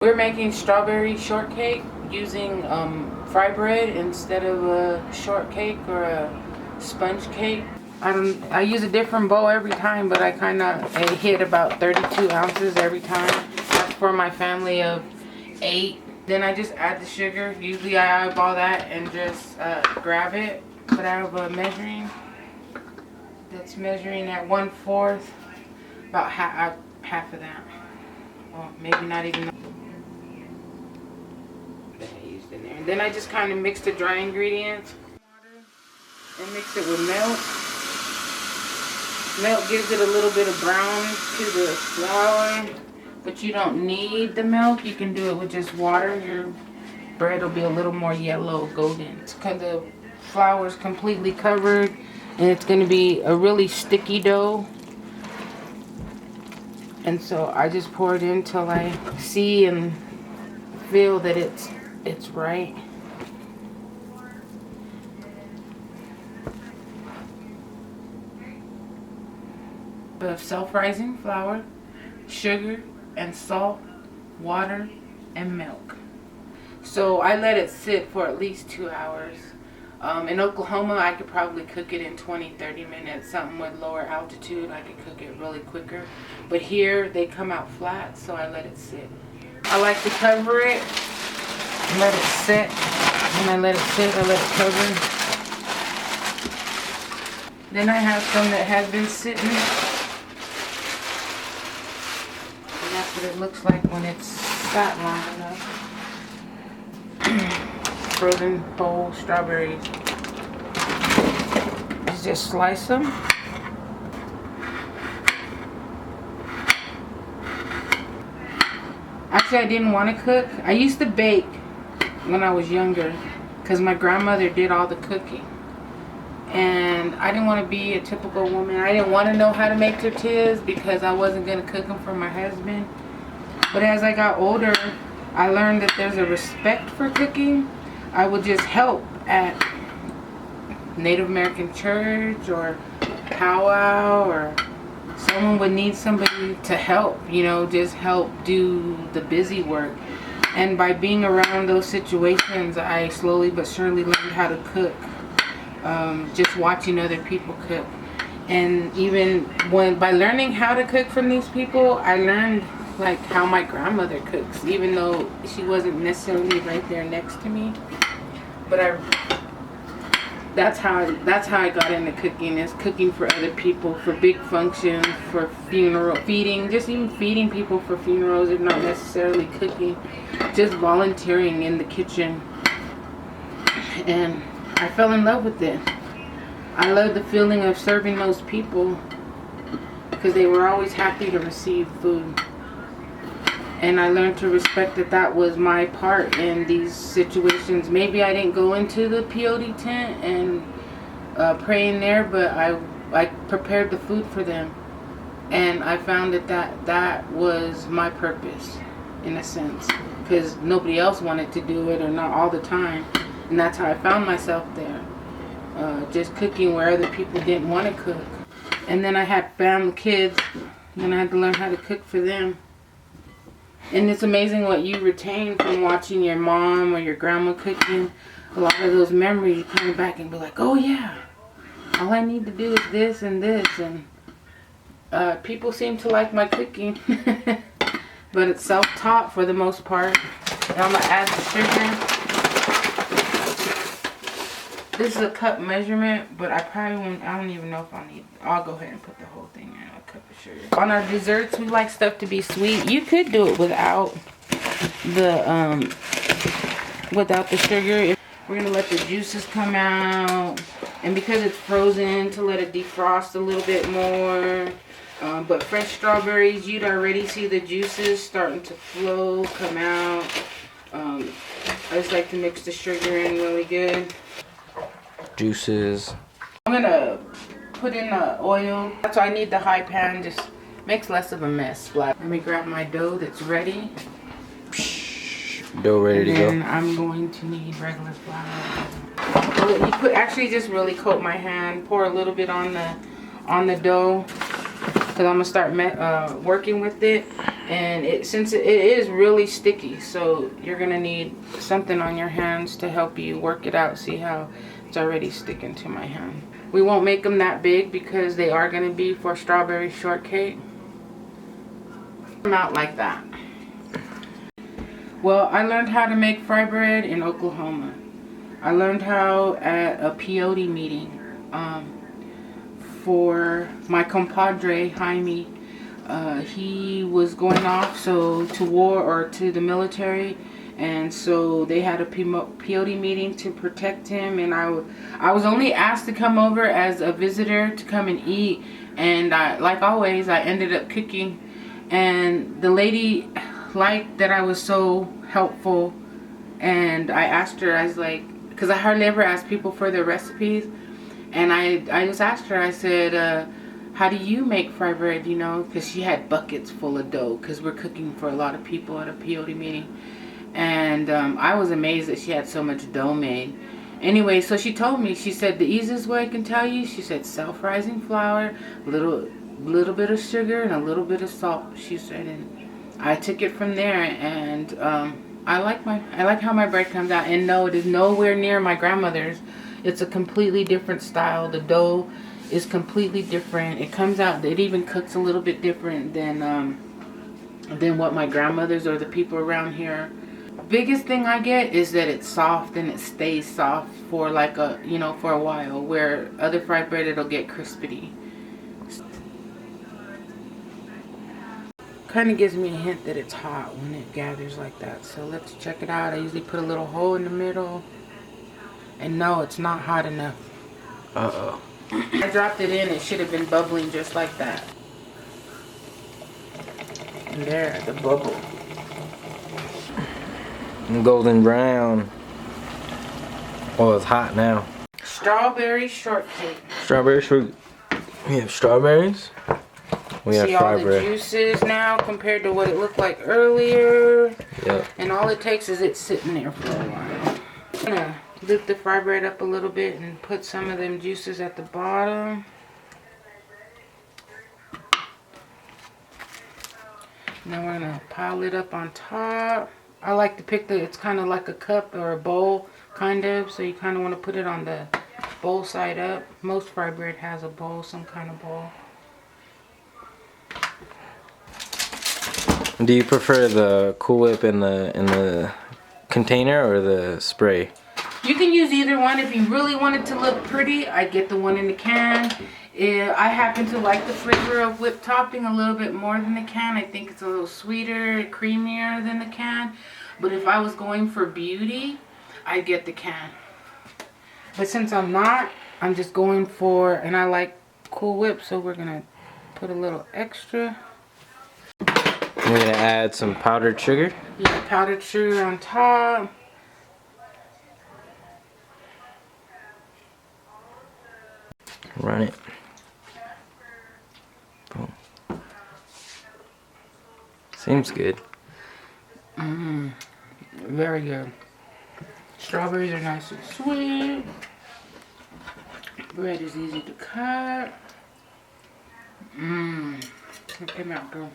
We're making strawberry shortcake using fry bread instead of a shortcake or a sponge cake. I use a different bowl every time, but I hit about 32 ounces every time. That's for my family of 8. Then I just add the sugar. Usually I eyeball that and just grab it. But I have a measuring that's measuring at 1/4, about half of that. Well, maybe not even. That I used in there. And then I just kind of mix the dry ingredients and mix it with milk. Milk gives it a little bit of brown to the flour, but you don't need the milk. You can do it with just water. Your bread will be a little more yellow golden because the flour is completely covered, and it's going to be a really sticky dough. And so I just pour it in till I see and feel that it's right. Of self-rising flour, sugar and salt, water and milk. So I let it sit for at least 2 hours. In Oklahoma I could probably cook it in 20-30 minutes. Something with lower altitude I could cook it really quicker, but here they come out flat, so I let it sit. I like to cover it, let it sit. When I let it sit, I let it cover. Then I have some that have been sitting. That's what it looks like when it's sat long enough. Frozen whole strawberries. Just slice them. Actually, I didn't want to cook. I used to bake when I was younger because my grandmother did all the cooking. And I didn't want to be a typical woman. I didn't want to know how to make tortillas because I wasn't going to cook them for my husband. But as I got older, I learned that there's a respect for cooking. I would just help at Native American church or powwow, or someone would need somebody to help, just help do the busy work. And by being around those situations, I slowly but surely learned how to cook. Just watching other people cook, and even by learning how to cook from these people, I learned like how my grandmother cooks, even though she wasn't necessarily right there next to me. But that's how I got into cooking, is cooking for other people, for big functions, for feeding, just even feeding people for funerals, if not necessarily cooking, just volunteering in the kitchen. And I fell in love with it. I love the feeling of serving those people because they were always happy to receive food. And I learned to respect that was my part in these situations. Maybe I didn't go into the peyote tent and pray in there, but I prepared the food for them. And I found that was my purpose, in a sense, because nobody else wanted to do it, or not all the time. And that's how I found myself there, just cooking where other people didn't want to cook. And then I had family, kids, and I had to learn how to cook for them. And it's amazing what you retain from watching your mom or your grandma cooking. A lot of those memories, you come back and be like, oh yeah, all I need to do is this and this. And people seem to like my cooking. But it's self-taught for the most part. And I'm going to add the sugar. This is a cup measurement, but I probably won't. I don't even know if I'll go ahead and put the whole thing in a cup of sugar. On our desserts, we like stuff to be sweet. You could do it without the sugar. We're gonna let the juices come out, and because it's frozen, to let it defrost a little bit more. But fresh strawberries, you'd already see the juices starting to flow, come out. I just like to mix the sugar in really good. Juices. I'm gonna put in the oil. That's why I need the high pan. Just makes less of a mess. Let me grab my dough that's ready. Dough ready to go. And I'm going to need regular flour. You put actually just really coat my hand. Pour a little bit on the dough because I'm gonna start working with it. And since it is really sticky, so you're gonna need something on your hands to help you work it out. See how it's already sticking to my hand. We won't make them that big because they are gonna be for strawberry shortcake. Come out like that. Well, I learned how to make fry bread in Oklahoma. I learned how at a peyote meeting for my compadre Jaime. He was going off to war or to the military, and so they had a peyote meeting to protect him, and I was only asked to come over as a visitor to come and eat, and like always I ended up cooking, and the lady liked that I was so helpful, and I asked her, I was like, because I hardly ever ask people for their recipes, and I just asked her, I said, how do you make fry bread, you know, because she had buckets full of dough, because we're cooking for a lot of people at a peyote meeting. And I was amazed that she had so much dough made. Anyway, so she told me, she said, the easiest way I can tell you, she said, self-rising flour, little bit of sugar, and a little bit of salt, she said. And I took it from there, and I like how my bread comes out. And no, it is nowhere near my grandmother's. It's a completely different style. The dough is completely different. It comes out, it even cooks a little bit different than what my grandmother's or the people around here. Biggest thing I get is that it's soft and it stays soft for like for a while, where other fried bread it'll get crispy. Kind of gives me a hint that it's hot when it gathers like that. So let's check it out. I usually put a little hole in the middle, and no, it's not hot enough. Uh-oh. I dropped it in, it should have been bubbling just like that. And there, the bubble. Golden brown. Oh, it's hot now. Strawberry shortcake. Strawberry short. We have strawberries. We have See fry all the bread. juices now compared to what it looked like earlier. Yep. And all it takes is it sitting there for a while. I'm gonna lift the fry bread up a little bit and put some of them juices at the bottom. And then we're gonna pile it up on top. I like to pick it's kind of like a cup or a bowl, kind of. So you kind of want to put it on the bowl side up. Most fry bread has a bowl, some kind of bowl. Do you prefer the Cool Whip in the container or the spray? You can use either one. If you really want it to look pretty, I get the one in the can. I happen to like the flavor of whipped topping a little bit more than the can. I think it's a little sweeter, creamier than the can. But if I was going for beauty, I'd get the can. But since I'm not, I'm just going for, and I like Cool Whip, so we're going to put a little extra. We're going to add some powdered sugar. Yeah, powdered sugar on top. Run it. Boom. Seems good. Very good. Strawberries are nice and sweet. Bread is easy to cut. It came out good.